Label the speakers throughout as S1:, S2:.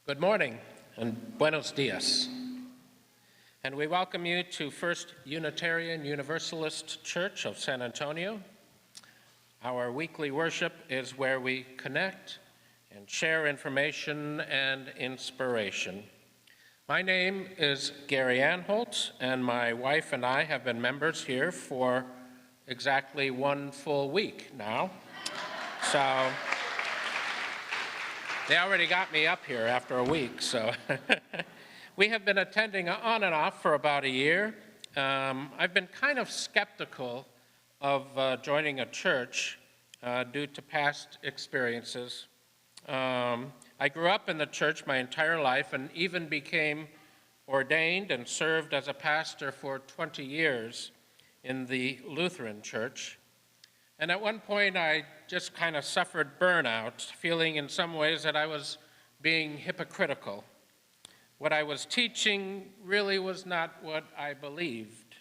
S1: Good morning and buenos dias. And we welcome you to First Unitarian Universalist Church of San Antonio. Our weekly worship is where we connect and share information and inspiration. My name is Gary Anholt, and my wife and I have been members here for exactly 1 full week now. So they already got me up here after a week, so we have been attending on and off for about a year. I've been kind of skeptical of joining a church due to past experiences. I grew up in the church my entire life and even became ordained and served as a pastor for 20 years in the Lutheran church. And at one point, I just kind of suffered burnout, feeling in some ways that I was being hypocritical. What I was teaching really was not what I believed.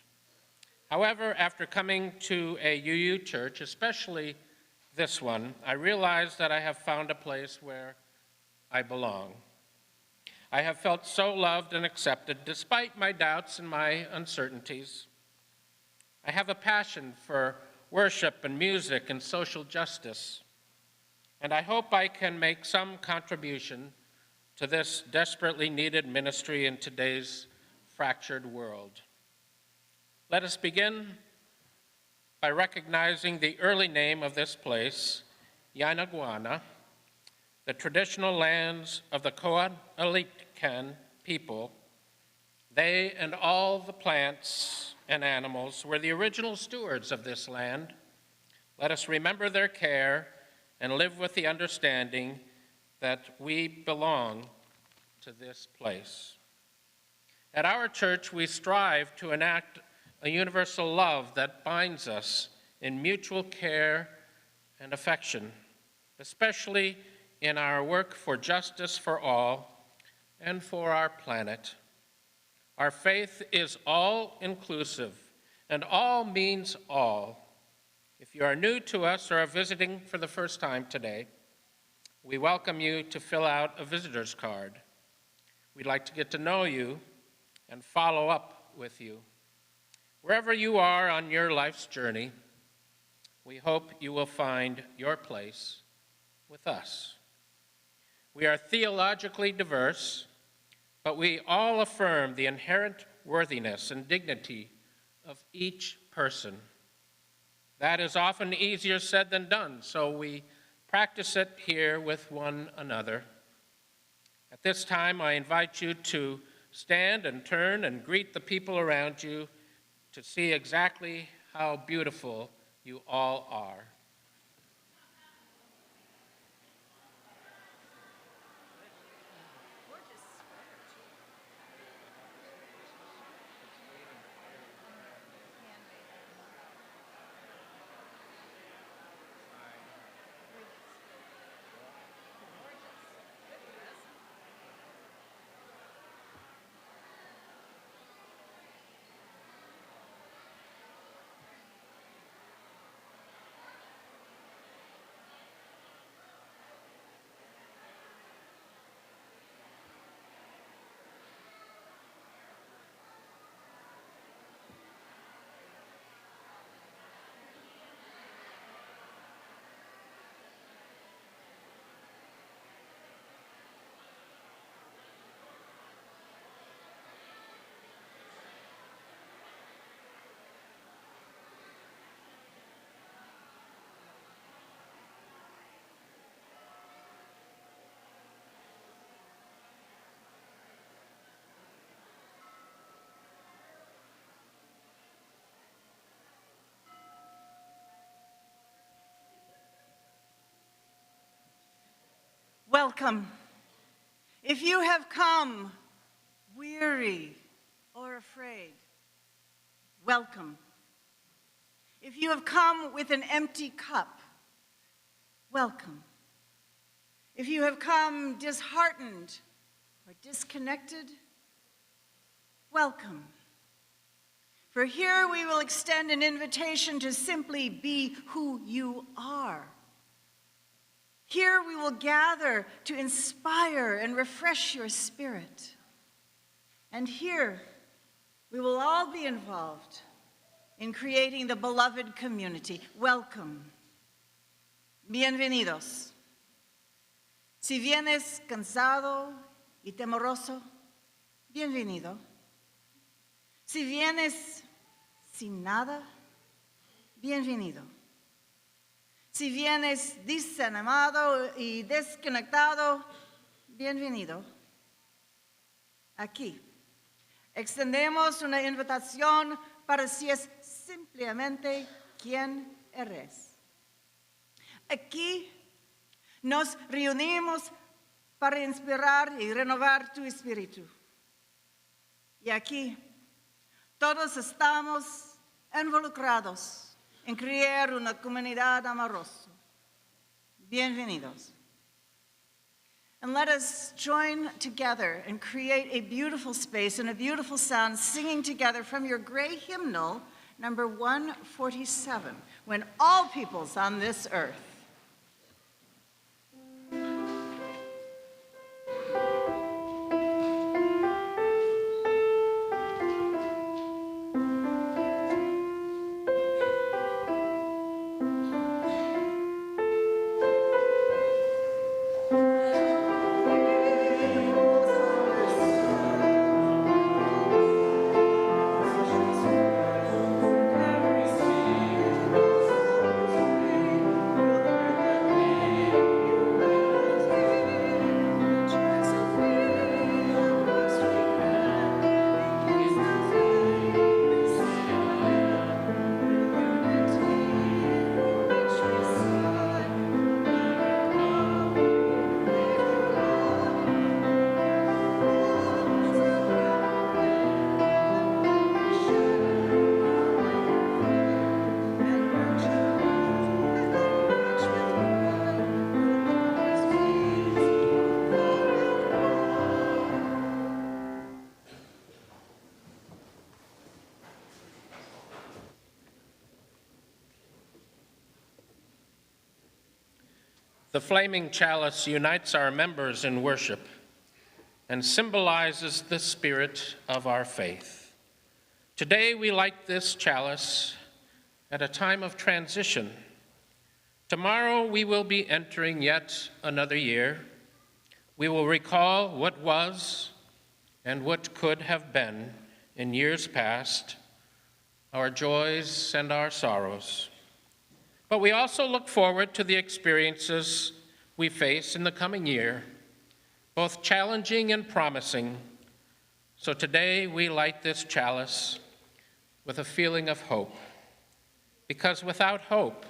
S1: However, after coming to a UU church, especially this one, I realized that I have found a place where I belong. I have felt so loved and accepted despite my doubts and my uncertainties. I have a passion for worship and music and social justice, and I hope I can make some contribution to this desperately needed ministry in today's fractured world. Let us begin by recognizing the early name of this place, Yanaguana, the traditional lands of the Coatliccan people. They and all the plants and animals were the original stewards of this land. Let us remember their care and live with the understanding that we belong to this place. At our church, we strive to enact a universal love that binds us in mutual care and affection, especially in our work for justice for all and for our planet. Our faith is all-inclusive, and all means all. If you are new to us or are visiting for the first time today, we welcome you to fill out a visitor's card. We'd like to get to know you and follow up with you. Wherever you are on your life's journey, we hope you will find your place with us. We are theologically diverse, but we all affirm the inherent worthiness and dignity of each person. That is often easier said than done, so we practice it here with one another. At this time, I invite you to stand and turn and greet the people around you to see exactly how beautiful you all are.
S2: welcome. If you have come weary or afraid, welcome. If you have come with an empty cup, welcome. If you have come disheartened or disconnected, welcome. For here we will extend an invitation to simply be who you are. Here we will gather to inspire and refresh your spirit. And here we will all be involved in creating the beloved community. Welcome. Bienvenidos. Si vienes cansado y temoroso, bienvenido. Si vienes sin nada, bienvenido. Si vienes desanimado y desconectado, bienvenido. Aquí extendemos una invitación para si es simplemente quien eres. Aquí nos reunimos para inspirar y renovar tu espíritu. Y aquí todos estamos involucrados en crear una comunidad amorosa. Bienvenidos. And let us join together and create a beautiful space and a beautiful sound, singing together from your gray hymnal, number 147, When All Peoples on This Earth.
S1: The flaming chalice unites our members in worship and symbolizes the spirit of our faith. Today we light this chalice at a time of transition. Tomorrow we will be entering yet another year. We will recall what was and what could have been in years past, our joys and our sorrows. But we also look forward to the experiences we face in the coming year, both challenging and promising. So today we light this chalice with a feeling of hope, because without hope,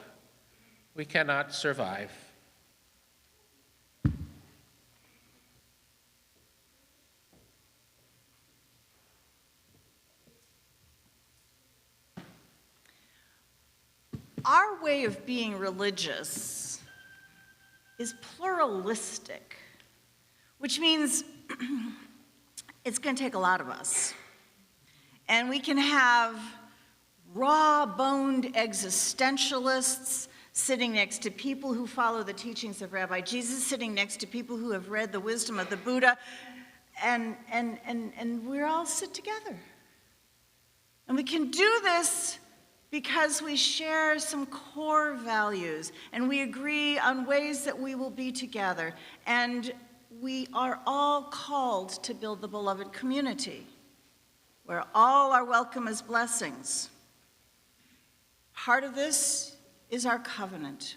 S1: we cannot survive.
S2: Our way of being religious is pluralistic, which means it's going to take a lot of us. And we can have raw-boned existentialists sitting next to people who follow the teachings of Rabbi Jesus, sitting next to people who have read the wisdom of the Buddha, and we all sit together. And we can do this because we share some core values and we agree on ways that we will be together. And we are all called to build the beloved community where all are welcome as blessings. Part of this is our covenant.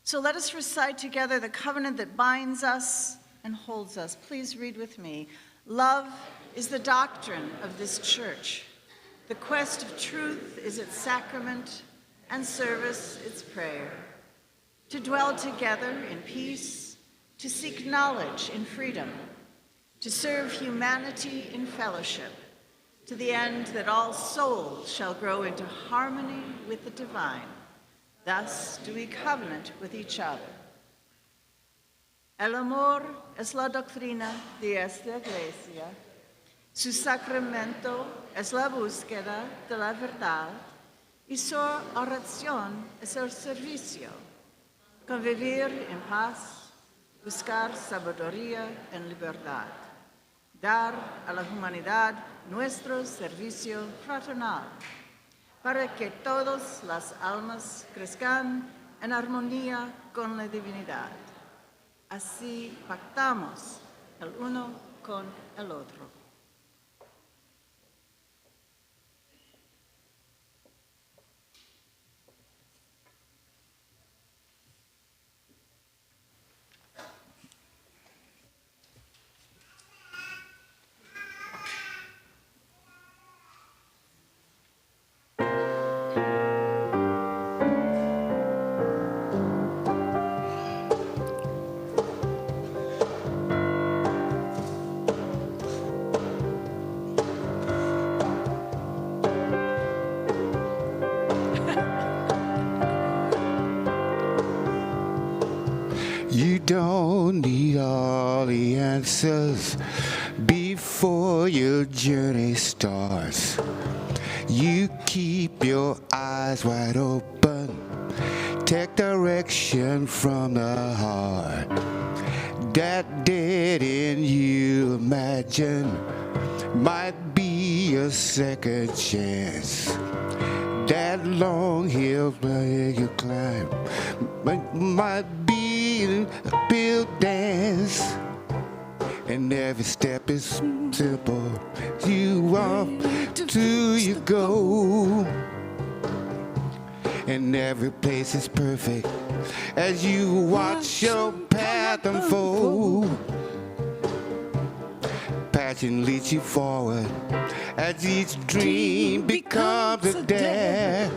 S2: So let us recite together the covenant that binds us and holds us. Please read with me. Love is the doctrine of this church. The quest of truth is its sacrament, and service its prayer. To dwell together in peace, to seek knowledge in freedom, to serve humanity in fellowship, to the end that all souls shall grow into harmony with the divine. Thus do we covenant with each other. El amor es la doctrina de esta iglesia. Su sacramento es la búsqueda de la verdad y su oración es el servicio. Convivir en paz, buscar sabiduría en libertad, dar a la humanidad nuestro servicio fraternal, para que todas las almas crezcan en armonía con la divinidad. Así pactamos el uno con el otro.
S3: You don't need all the answers before your journey starts. You keep your eyes wide open, take direction from the heart. That dead end you imagine might be a second chance. That long hill where you climb might be a field dance. And every step is simple. You walk till you go. And every place is perfect as you watch your path unfold. Passion leads you forward as each dream becomes a dare.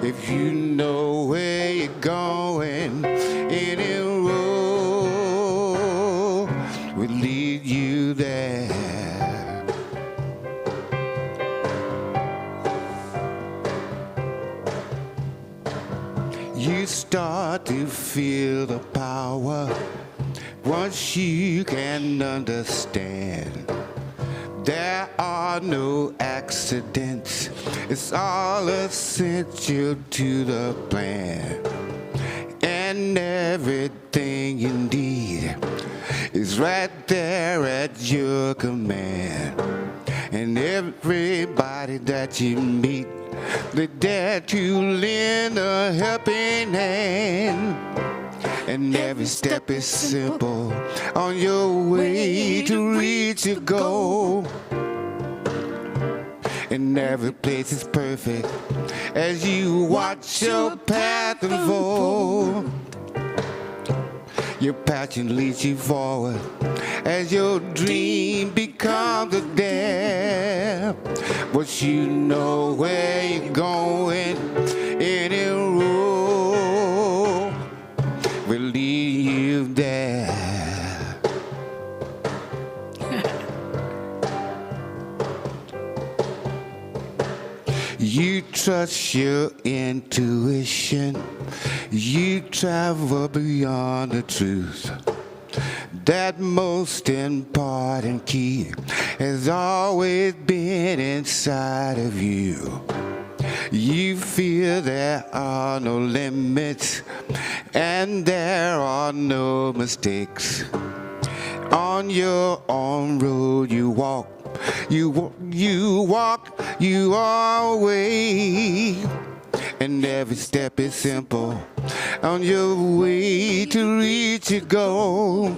S3: If you know where you're going, any road will lead you there. You start to feel the power once you can understand. There are no accidents, it's all essential to the plan. And everything you need is right there at your command. And everybody that you meet, they dare to lend a helping hand. And every step is simple on your way to reach your goal. And every place is perfect as you watch your path unfold. Your passion leads you forward as your dream becomes a dare. But you know where you're going, any road will lead you there. You trust your intuition, you travel beyond the truth. That most important key has always been inside of you. You feel there are no limits and there are no mistakes. On your own road you walk, you walk your way. And every step is simple on your way to reach your goal.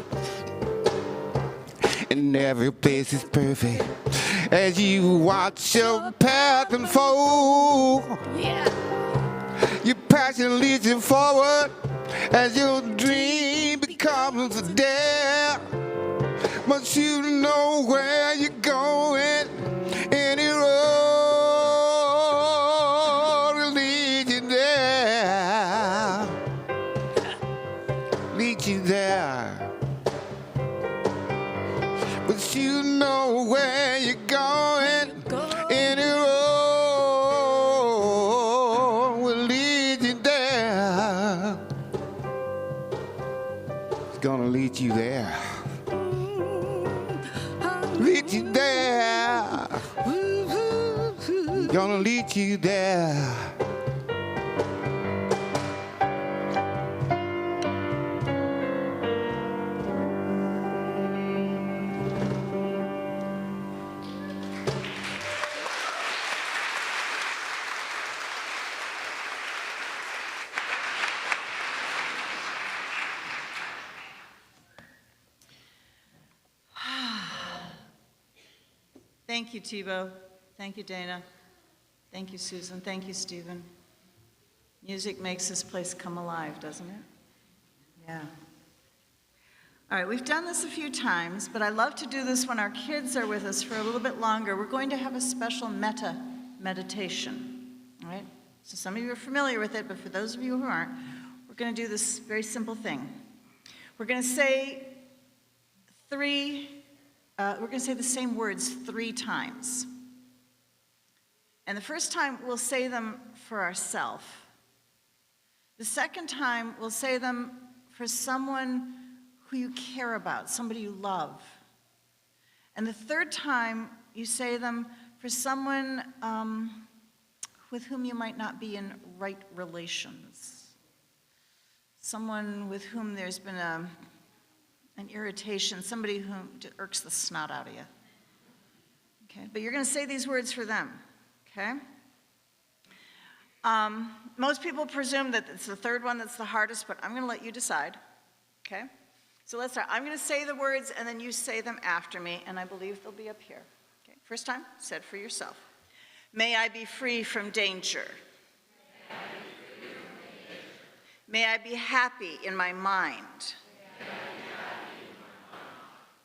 S3: And every place is perfect as you watch your path unfold.
S2: Yeah.
S3: Your passion leads you forward as your dream becomes a dare. But you know where you're going, any road will lead you there. Lead you there. there. But you know where you're going, and the road will lead you there. It's gonna lead you there. Lead you there. Gonna lead you there.
S2: Thank you, Tebow. Thank you, Dana. Thank you, Susan. Thank you, Stephen. Music makes this place come alive, doesn't it? Yeah. All right, we've done this a few times, but I love to do this when our kids are with us for a little bit longer. We're going to have a special meditation, all right? So some of you are familiar with it, but for those of you who aren't, we're going to do this very simple thing. We're going to say the same words 3 times. And the first time, we'll say them for ourselves. The second time, we'll say them for someone who you care about, somebody you love. And the third time, you say them for someone with whom you might not be in right relations. Someone with whom there's been an irritation, somebody who irks the snot out of you. Okay, but you're going to say these words for them, okay? Most people presume that it's the third one that's the hardest, but I'm going to let you decide, okay? So let's start. I'm going to say the words, and then you say them after me, and I believe they'll be up here. Okay, first time, said for yourself. May I be free from danger. May I be happy in my mind.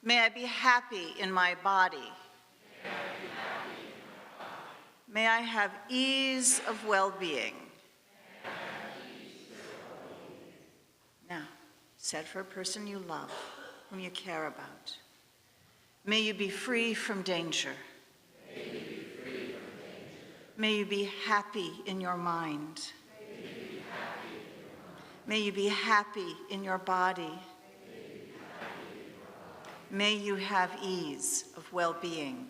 S2: May I be happy in my body. May I have ease of well-being. Now, said for a person you love, whom you care about. May you be free from danger. May you be happy in your mind. May you be happy in your body. May you have ease of well-being.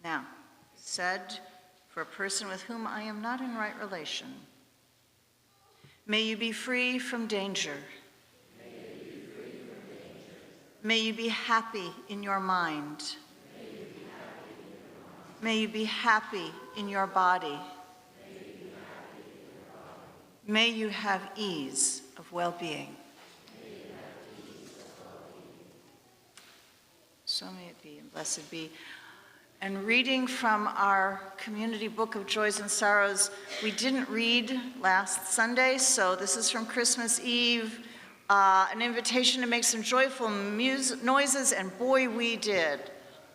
S2: Now, said for a person with whom I am not in right relation. May you be free from danger. May you be happy in your mind. May you be happy in your body. May you have ease of well-being. So may it be, and blessed be. And reading from our community book of joys and sorrows, we didn't read last Sunday, so this is from Christmas Eve, an invitation to make some joyful noises, and boy, we did.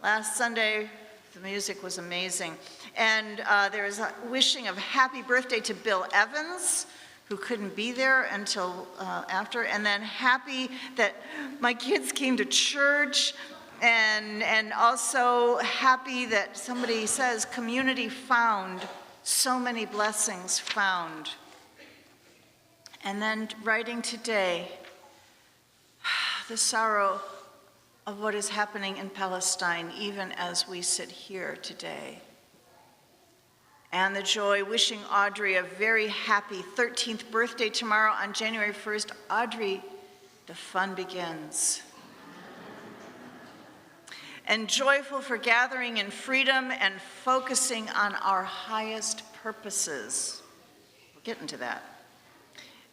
S2: Last Sunday, the music was amazing. And there is a wishing of happy birthday to Bill Evans, who couldn't be there until after, and then happy that my kids came to church. And also happy that somebody says community found, so many blessings found. And then writing today, the sorrow of what is happening in Palestine, even as we sit here today. And the joy, wishing Audrey a very happy 13th birthday tomorrow on January 1st. Audrey, the fun begins. And joyful for gathering in freedom and focusing on our highest purposes. We'll get into that.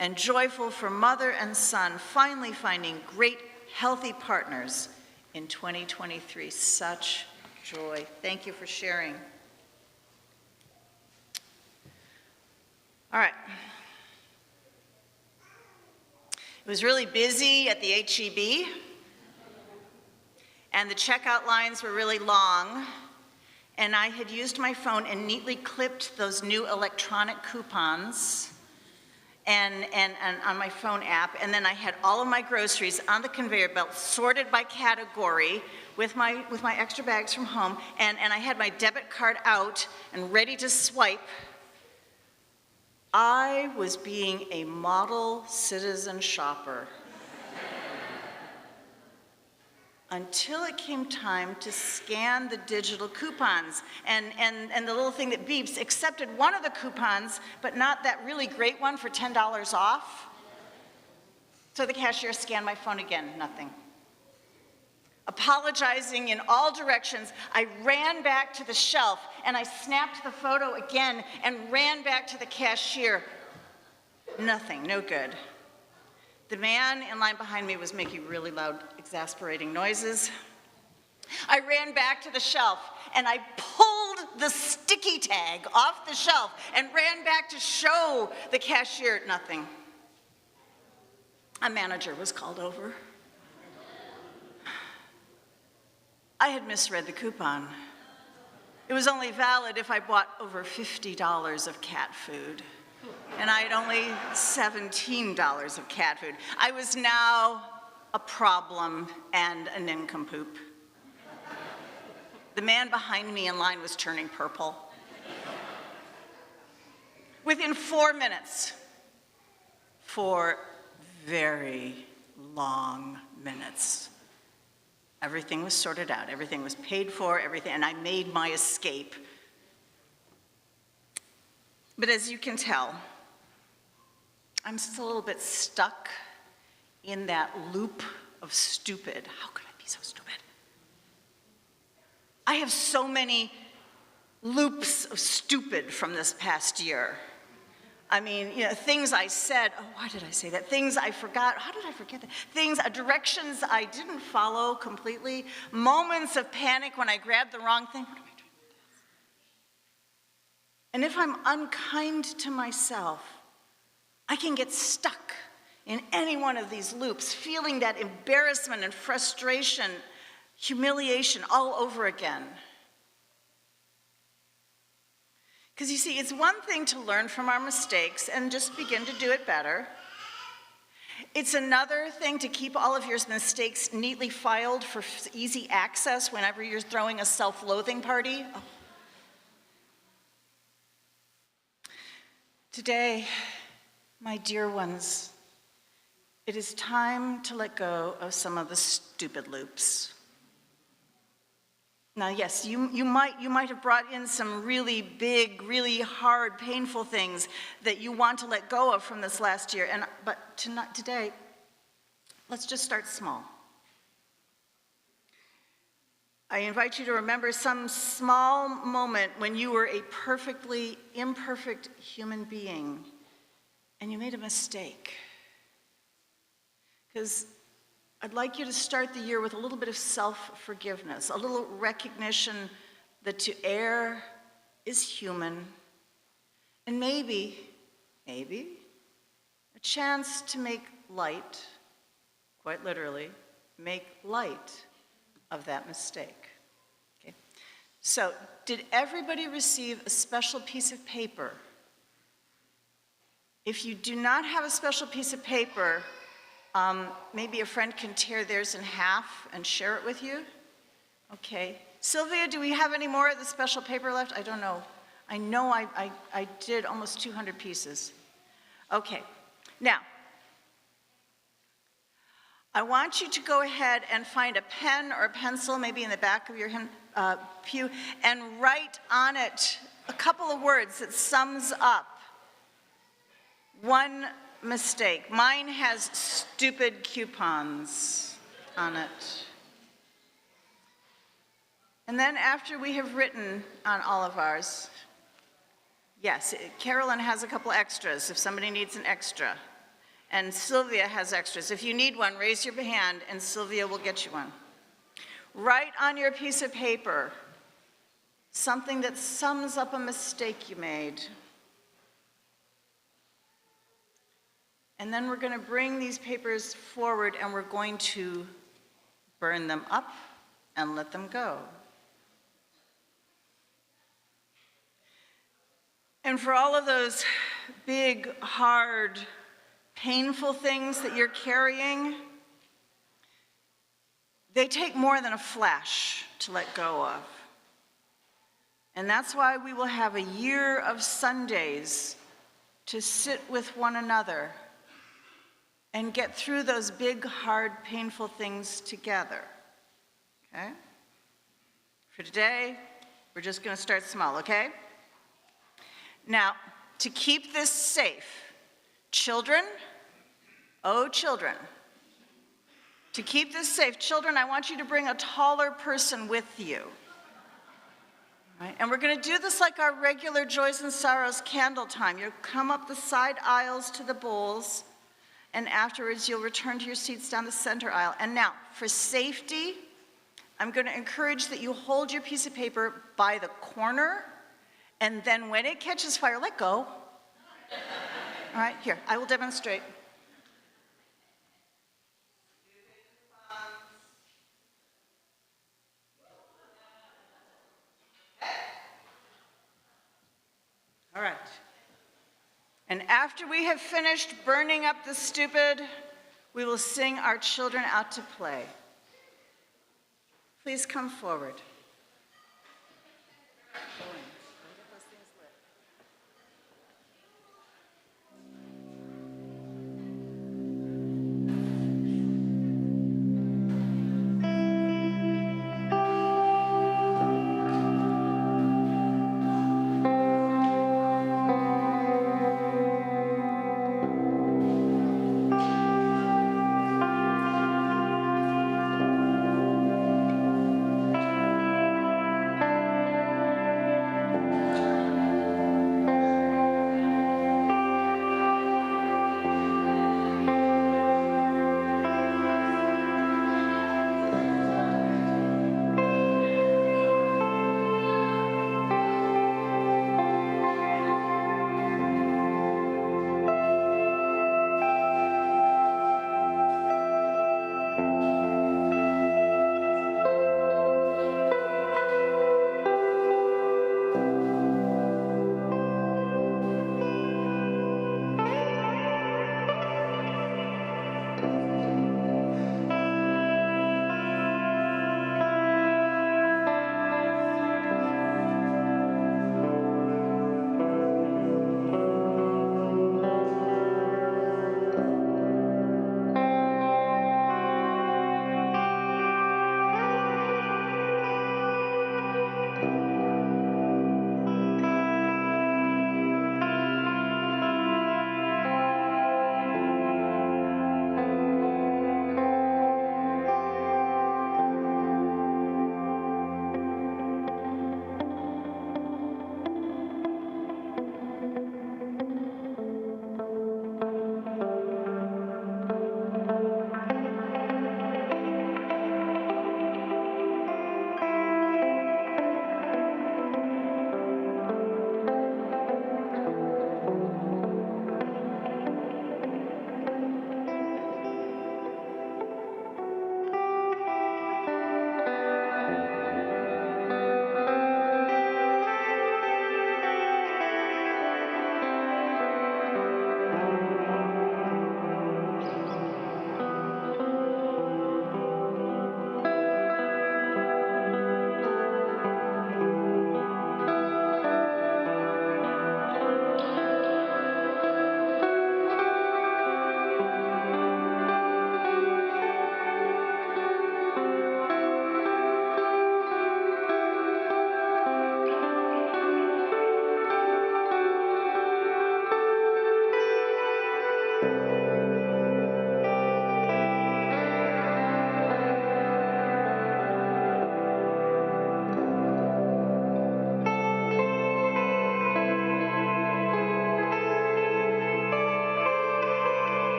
S2: And joyful for mother and son finally finding great, healthy partners in 2023. Such joy. Thank you for sharing. All right. It was really busy at the HEB. And the checkout lines were really long, and I had used my phone and neatly clipped those new electronic coupons, and on my phone app, and then I had all of my groceries on the conveyor belt sorted by category with my extra bags from home, and I had my debit card out and ready to swipe. I was being a model citizen shopper until it came time to scan the digital coupons. And the little thing that beeps accepted one of the coupons, but not that really great one for $10 off. So the cashier scanned my phone again, nothing. Apologizing in all directions, I ran back to the shelf and I snapped the photo again and ran back to the cashier. Nothing, no good. The man in line behind me was making really loud, exasperating noises. I ran back to the shelf and I pulled the sticky tag off the shelf and ran back to show the cashier nothing. A manager was called over. I had misread the coupon. It was only valid if I bought over $50 of cat food. And I had only $17 of cat food. I was now a problem and a nincompoop. The man behind me in line was turning purple. Within 4 minutes, 4 very long minutes, everything was sorted out, everything was paid for, everything, and I made my escape. But as you can tell, I'm still a little bit stuck in that loop of stupid. How could I be so stupid? I have so many loops of stupid from this past year. I mean, things I said, oh, why did I say that? Things I forgot, how did I forget that? Things, directions I didn't follow completely. Moments of panic when I grabbed the wrong thing. What am I doing with this? And if I'm unkind to myself, I can get stuck in any one of these loops, feeling that embarrassment and frustration, humiliation all over again. Because you see, it's one thing to learn from our mistakes and just begin to do it better. It's another thing to keep all of your mistakes neatly filed for easy access whenever you're throwing a self-loathing party. Oh. Today, my dear ones, it is time to let go of some of the stupid loops. Now, yes, you might have brought in some really big, really hard, painful things that you want to let go of from this last year, but today, let's just start small. I invite you to remember some small moment when you were a perfectly imperfect human being and you made a mistake. Because I'd like you to start the year with a little bit of self-forgiveness, a little recognition that to err is human, and maybe a chance to make light, quite literally, make light of that mistake. Okay? So, did everybody receive a special piece of paper? If you do not have a special piece of paper, maybe a friend can tear theirs in half and share it with you. Okay. Sylvia, do we have any more of the special paper left? I don't know. I know I did almost 200 pieces. Okay. Now, I want you to go ahead and find a pen or a pencil, maybe in the back of your pew, and write on it a couple of words that sums up one mistake. Mine has stupid coupons on it. And then after we have written on all of ours, yes, Carolyn has a couple extras if somebody needs an extra. And Sylvia has extras. If you need one, raise your hand and Sylvia will get you one. Write on your piece of paper something that sums up a mistake you made. And then we're going to bring these papers forward and we're going to burn them up and let them go. And for all of those big, hard painful things that you're carrying, they take more than a flash to let go of. And that's why we will have a year of Sundays to sit with one another and get through those big, hard, painful things together. Okay? For today, we're just going to start small, okay? Now, to keep this safe, children, oh children, to keep this safe, children, I want you to bring a taller person with you. Right? And we're going to do this like our regular Joys and Sorrows candle time. You'll come up the side aisles to the bowls, and afterwards you'll return to your seats down the center aisle. And now, for safety, I'm going to encourage that you hold your piece of paper by the corner, and then when it catches fire, let go. All right, here, I will demonstrate. All right. And after we have finished burning up the stupid, we will sing our children out to play. Please come forward.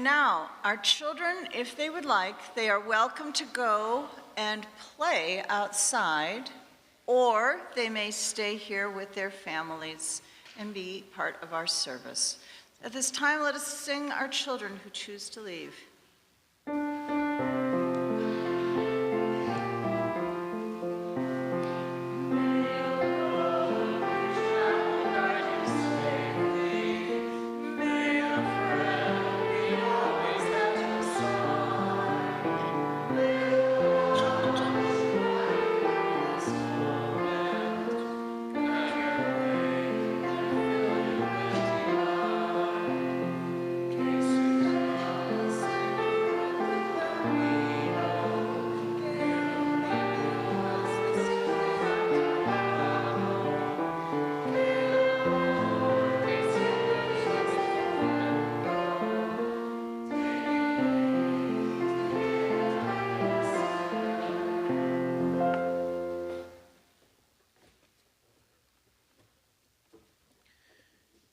S2: now, our children, if they would like, they are welcome to go and play outside, or they may stay here with their families and be part of our service. At this time, let us sing Our Children Who Choose to Leave.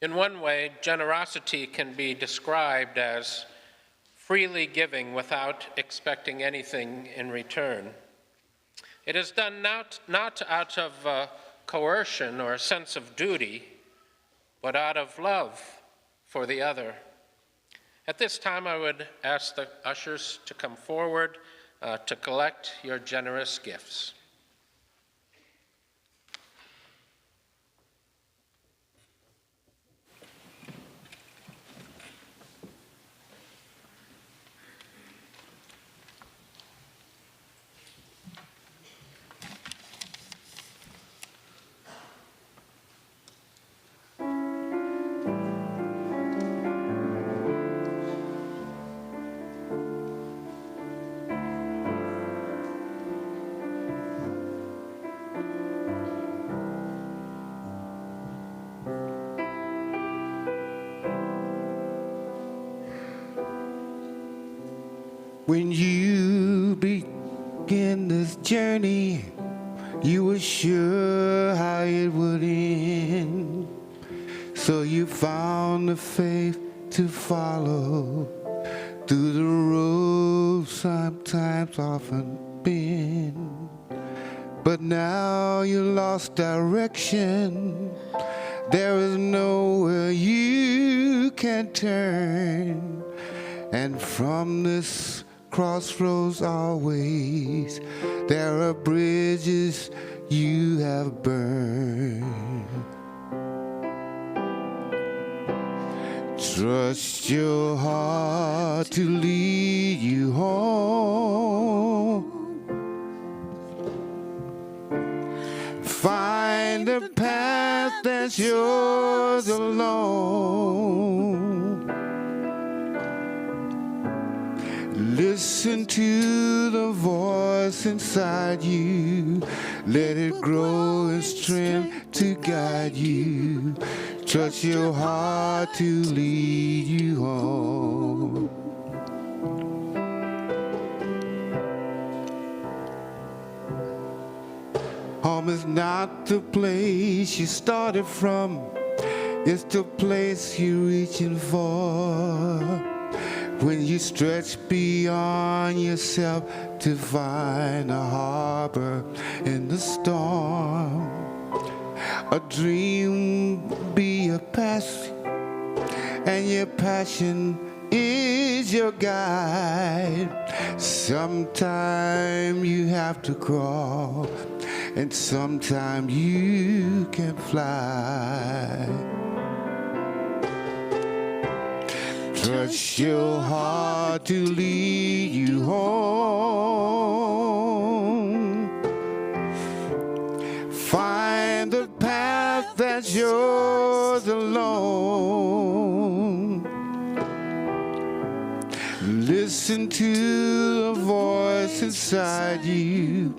S1: In one way, generosity can be described as freely giving without expecting anything in return. It is done not out of coercion or a sense of duty, but out of love for the other. At this time, I would ask the ushers to come forward to collect your generous gifts.
S3: When you begin this journey, you were sure how it would end. So you found the faith to follow through the road sometimes often been. But now you lost direction. There is nowhere you can turn. And from this crossroads always, there are bridges you have burned. Trust your heart to lead you home. Find a path that's yours alone. Listen to the voice inside you. Let it grow in strength to guide you. Trust your heart to lead you home. Home is not the place you started from. It's the place you're reaching for. When you stretch beyond yourself to find a harbor in the storm. A dream be a passion, and your passion is your guide. Sometime you have to crawl, and sometime you can fly. Trust your heart to lead you home. Find the path that's yours alone. Listen to the voice inside you.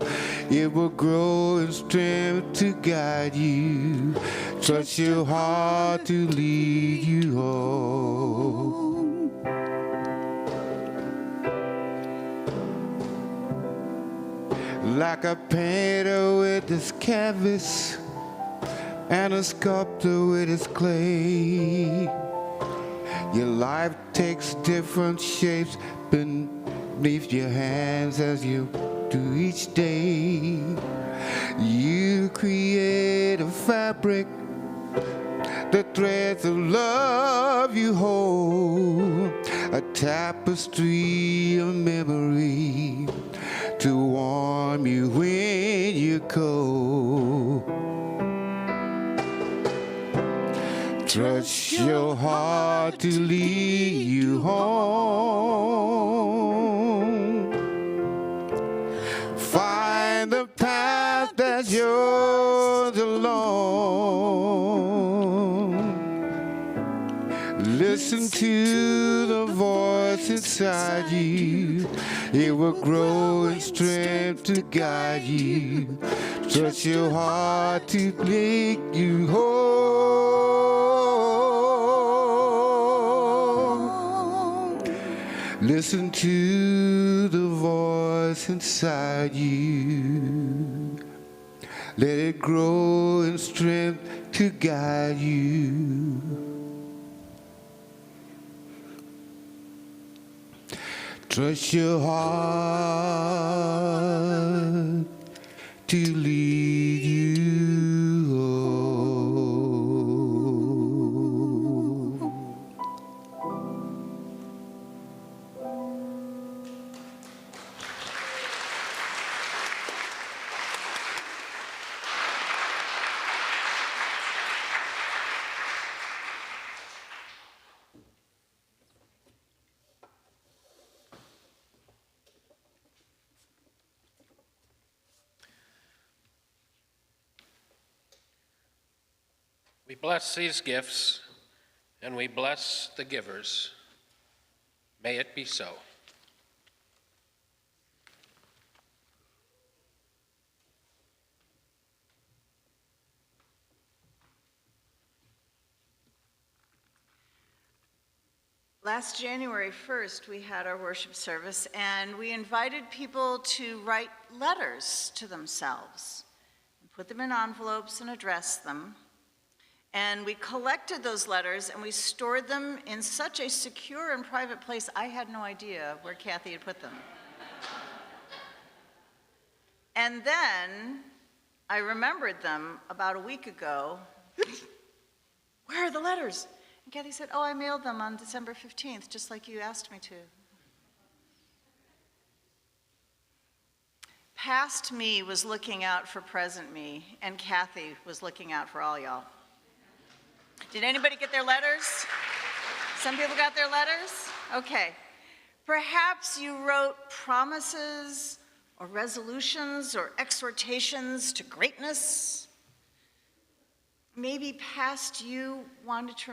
S3: It will grow in strength to guide you. Trust your heart to lead you home. Like a painter with his canvas and a sculptor with his clay. Your life takes different shapes beneath your hands as you do each day. You create a fabric, the threads of love you hold, a tapestry of memory to warm you when you're cold. Trust your heart to lead you home. Find the path that's yours alone. Listen to the voice inside you. It will grow in strength to guide you. Trust your heart to make you whole. Listen to the voice inside you. Let it grow in strength to guide you. Trust your heart to lead you home.
S1: We bless these gifts, and we bless the givers. May it be so.
S2: Last January 1st, we had our worship service, and we invited people to write letters to themselves and put them in envelopes and address them. And we collected those letters and we stored them in such a secure and private place, I had no idea where Kathy had put them. And then I remembered them about a week ago. Where are the letters? And Kathy said, oh, I mailed them on December 15th, just like you asked me to. Past me was looking out for present me, and Kathy was looking out for all y'all. Did anybody get their letters? Some people got their letters? Okay. Perhaps you wrote promises or resolutions or exhortations to greatness. Maybe past you wanted to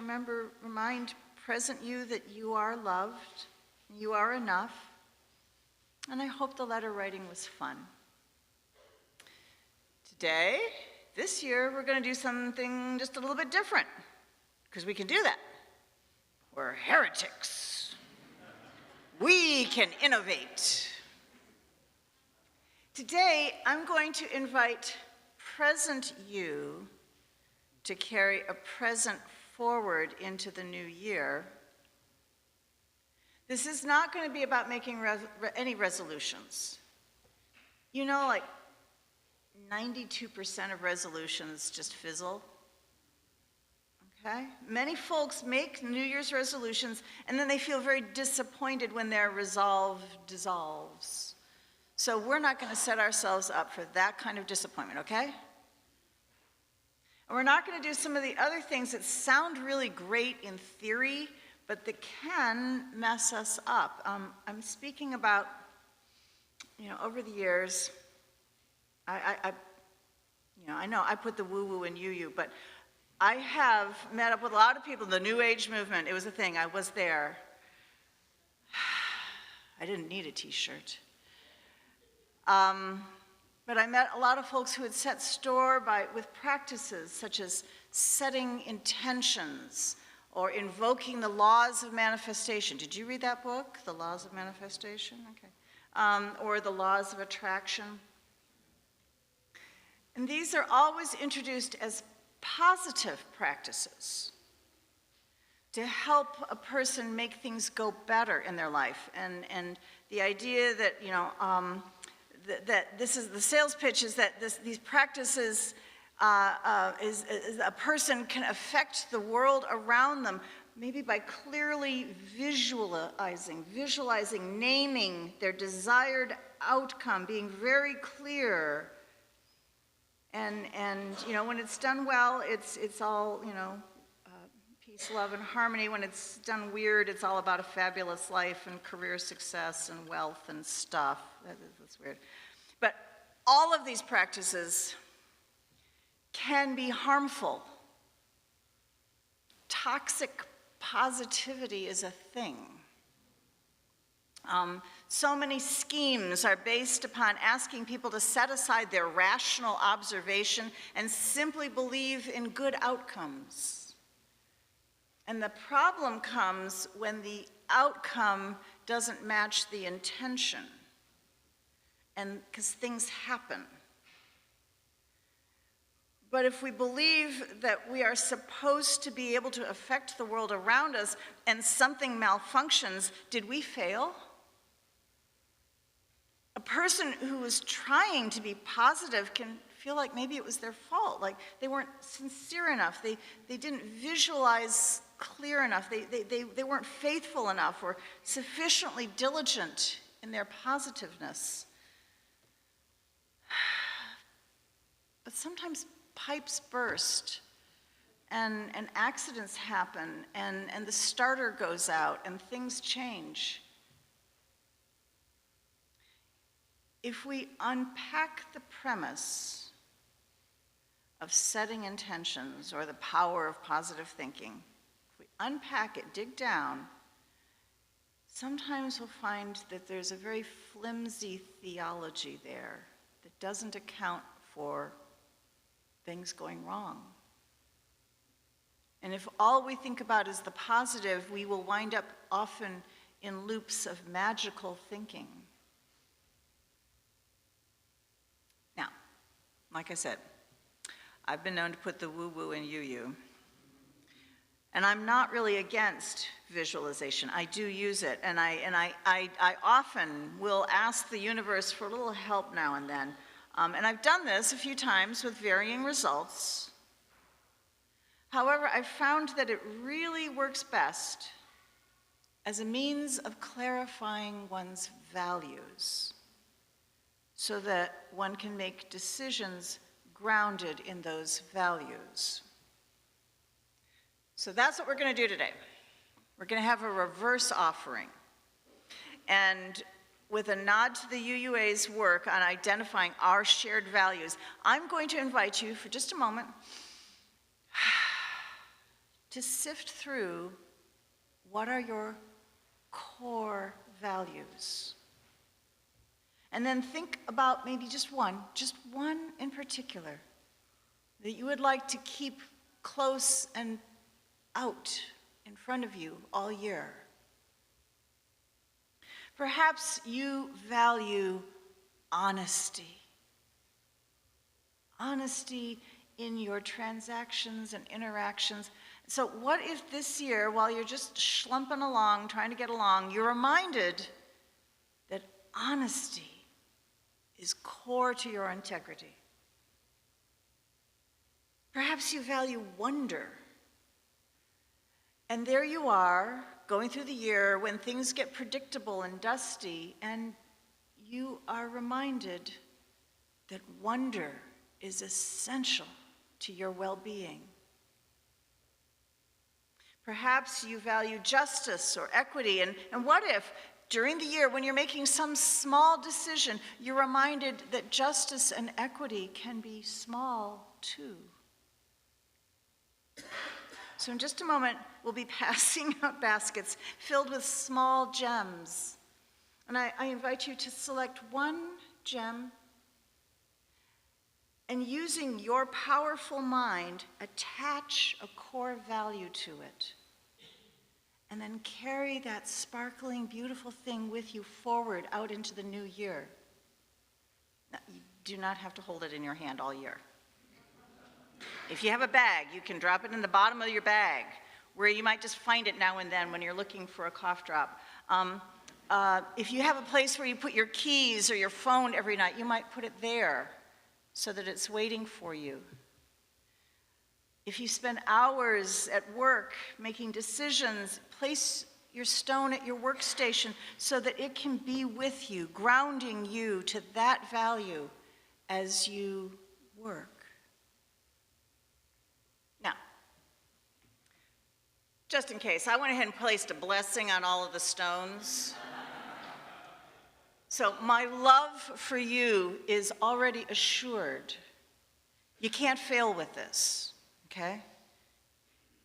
S2: remind present you that you are loved, you are enough. And I hope the letter writing was fun. Today, this year, we're going to do something just a little bit different. Because we can do that. We're heretics. We can innovate. Today, I'm going to invite present you to carry a present forward into the new year. This is not going to be about making any resolutions. You know, like 92% of resolutions just fizzle. Okay? Many folks make New Year's resolutions and then they feel very disappointed when their resolve dissolves. So we're not going to set ourselves up for that kind of disappointment, okay? And we're not going to do some of the other things that sound really great in theory, but that can mess us up. I'm speaking about, over the years, I know I put the woo-woo in you, but I have met up with a lot of people in the New Age movement. It was a thing. I was there. I didn't need a t-shirt. But I met a lot of folks who had set store with practices such as setting intentions or invoking the laws of manifestation. Did you read that book, The Laws of Manifestation? Okay. Or the laws of attraction. And these are always introduced as positive practices. to help a person make things go better in their life. And the idea that, that this is the sales pitch is that these practices is a person can affect the world around them, maybe by clearly visualizing, naming their desired outcome, being very clear. And when it's done well, it's all, peace, love, and harmony. When it's done weird, it's all about a fabulous life and career success and wealth and stuff. That's weird. But all of these practices can be harmful. Toxic positivity is a thing. So many schemes are based upon asking people to set aside their rational observation and simply believe in good outcomes. And the problem comes when the outcome doesn't match the intention, and because things happen. But if we believe that we are supposed to be able to affect the world around us and something malfunctions, did we fail? A person who is trying to be positive can feel like maybe it was their fault, like they weren't sincere enough, they didn't visualize clear enough, they weren't faithful enough or sufficiently diligent in their positiveness. But sometimes pipes burst and accidents happen and the starter goes out and things change. If we unpack the premise of setting intentions or the power of positive thinking, if we unpack it, dig down, sometimes we'll find that there's a very flimsy theology there that doesn't account for things going wrong. And if all we think about is the positive, we will wind up often in loops of magical thinking. Now, like I said, I've been known to put the woo-woo in you-you. And I'm not really against visualization. I do use it, and I often will ask the universe for a little help now and then. And I've done this a few times with varying results. However, I've found that it really works best as a means of clarifying one's values so that one can make decisions grounded in those values. So that's what we're going to do today. We're going to have a reverse offering. And with a nod to the UUA's work on identifying our shared values, I'm going to invite you for just a moment to sift through what are your core values. And then think about maybe just one in particular that you would like to keep close and out in front of you all year. Perhaps you value honesty. Honesty in your transactions and interactions. So what if this year, while you're just schlumping along, trying to get along, you're reminded that honesty is core to your integrity? Perhaps you value wonder. And there you are, going through the year when things get predictable and dusty, and you are reminded that wonder is essential to your well-being. Perhaps you value justice or equity, and what if during the year when you're making some small decision, you're reminded that justice and equity can be small too? So in just a moment, we'll be passing out baskets filled with small gems. And I invite you to select one gem and, using your powerful mind, attach a core value to it. And then carry that sparkling, beautiful thing with you forward out into the new year. Now, you do not have to hold it in your hand all year. If you have a bag, you can drop it in the bottom of your bag, where you might just find it now and then when you're looking for a cough drop. If you have a place where you put your keys or your phone every night, you might put it there so that it's waiting for you. If you spend hours at work making decisions, place your stone at your workstation so that it can be with you, grounding you to that value as you work. Now, just in case, I went ahead and placed a blessing on all of the stones. So my love for you is already assured. You can't fail with this, okay?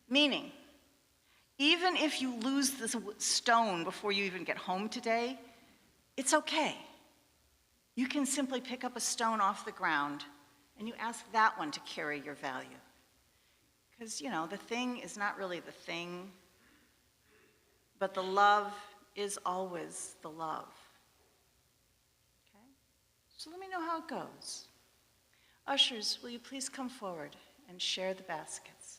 S2: Meaning, even if you lose this stone before you even get home today, it's okay. You can simply pick up a stone off the ground and you ask that one to carry your value. Because, you know, the thing is not really the thing, but the love is always the love. Okay? So let me know how it goes. Ushers, will you please come forward and share the baskets?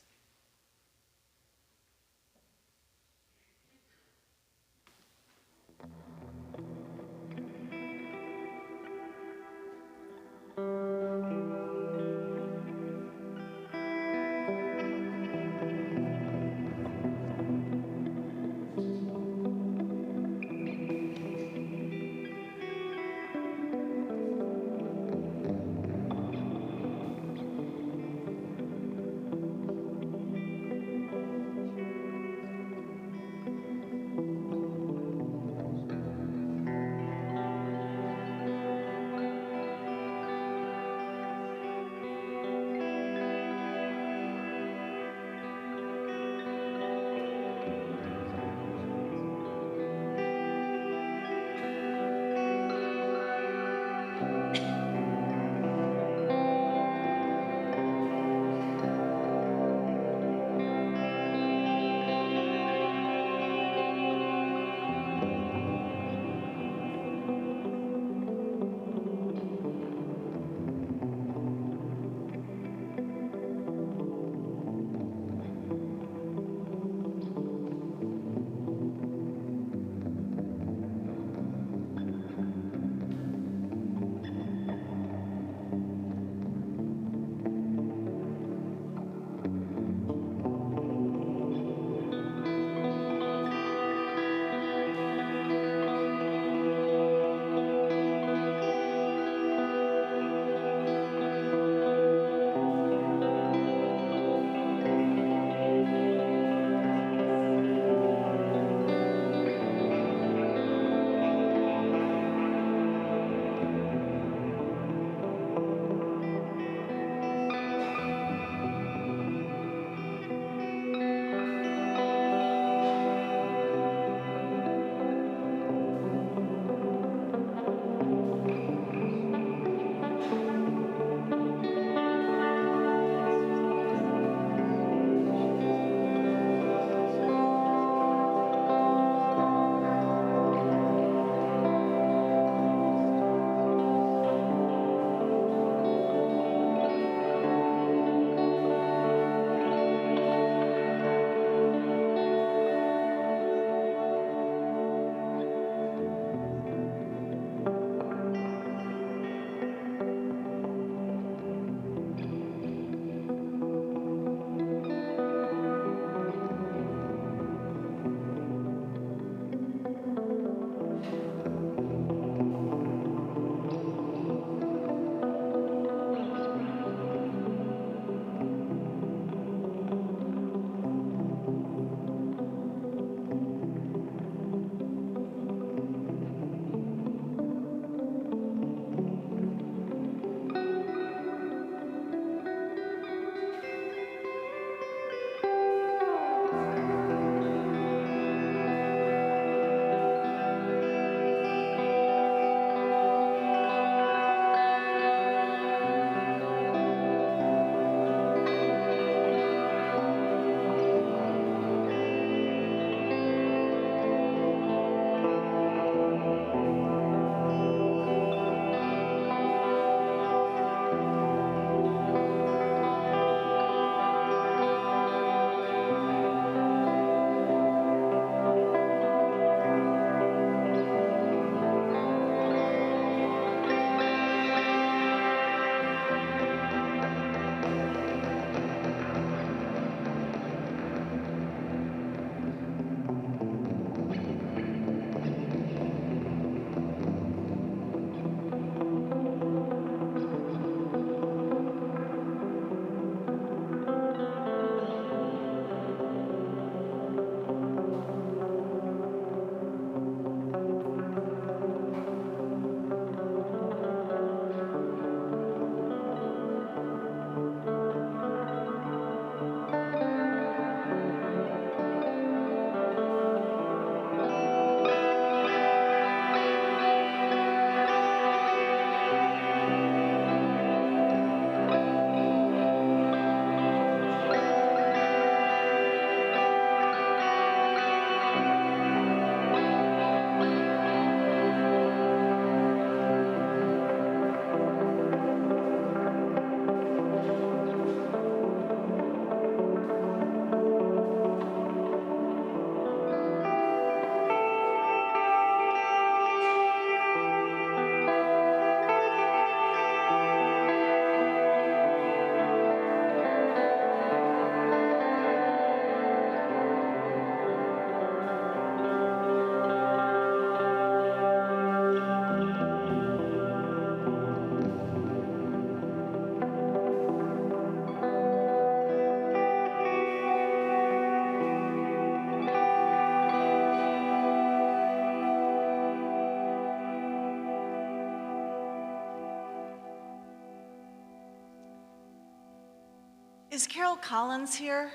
S2: Carol Collins here?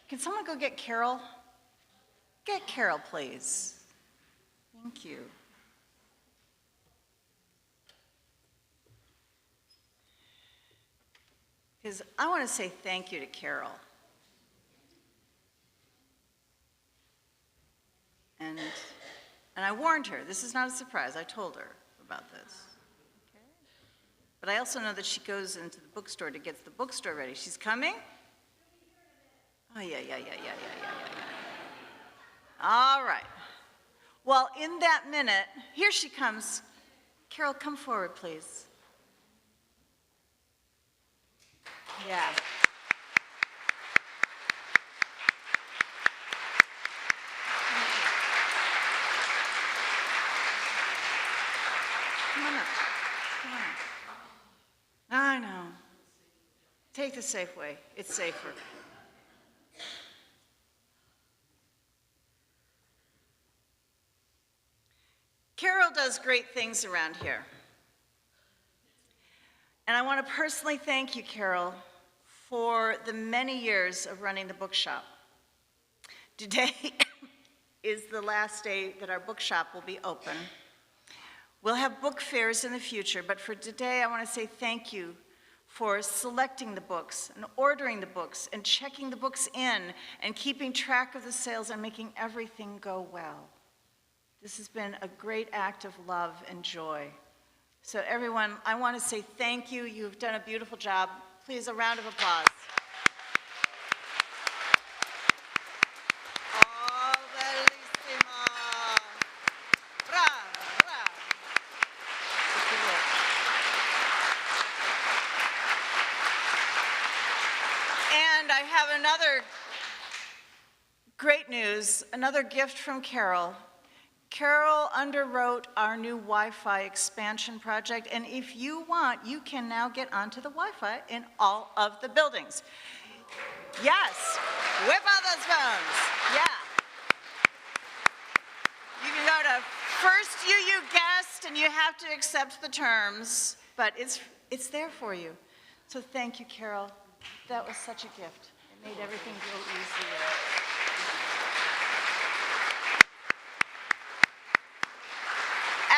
S2: Can someone go get Carol? Get Carol, please. Thank you. Because I want to say thank you to Carol. And I warned her. This is not a surprise. I told her about this. Okay. But I also know that she goes into the bookstore to get the bookstore ready. She's coming? Oh, yeah. All right. Well, in that minute, here she comes. Carol, come forward, please. Yeah. Come on up. Come on up. I know. Take the safe way. It's safer. Carol does great things around here. And I want to personally thank you, Carol, for the many years of running the bookshop. Today is the last day that our bookshop will be open. We'll have book fairs in the future, but for today I want to say thank you for selecting the books and ordering the books and checking the books in and keeping track of the sales and making everything go well. This has been a great act of love and joy. So everyone, I want to say thank you. You've done a beautiful job. Please, a round of applause. Oh, bellissimo. Bravo, bravo. And I have another great news, another gift from Carol. Carol underwrote our new Wi-Fi expansion project, and if you want, you can now get onto the Wi-Fi in all of the buildings. Yes, whip out those phones, yeah. You can go to First UU Guest, and you have to accept the terms, but it's there for you. So thank you, Carol. That was such a gift. It made everything go easier.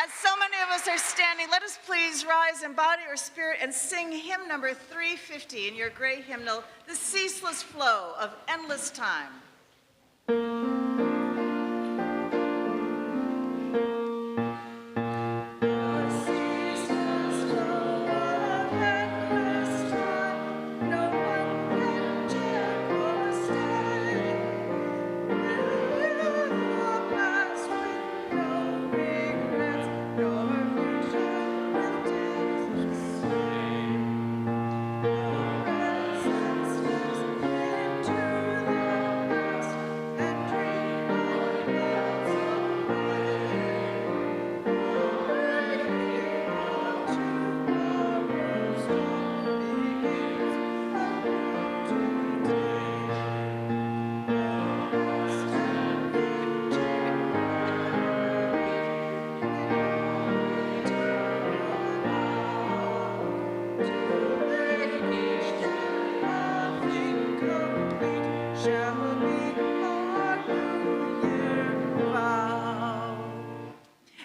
S2: As so many of us are standing, let us please rise in body or spirit and sing hymn number 350 in your great hymnal, The Ceaseless Flow of Endless Time.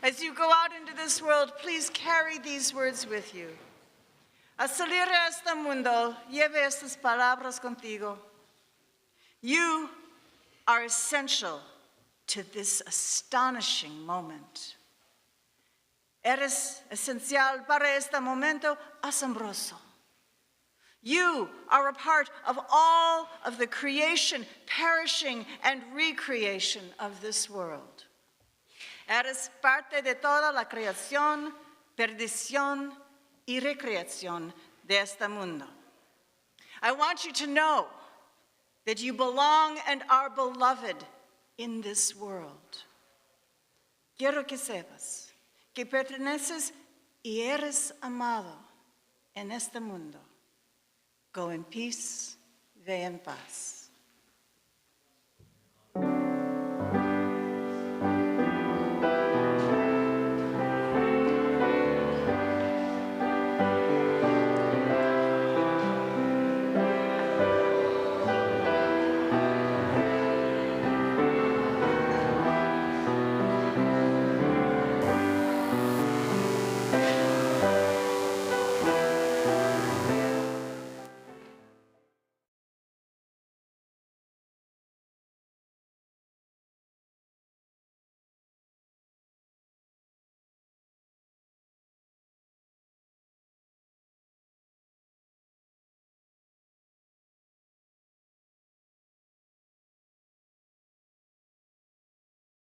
S2: As you go out into this world, please carry these words with you. Al salir a este mundo, lleve estas palabras contigo. You are essential to this astonishing moment. Eres esencial para este momento asombroso. You are a part of all of the creation, perishing, and recreation of this world. Eres parte de toda la creación, perdición, y recreación de este mundo. I want you to know that you belong and are beloved in this world. Quiero que sepas que perteneces y eres amado en este mundo. Go in peace, ve en paz.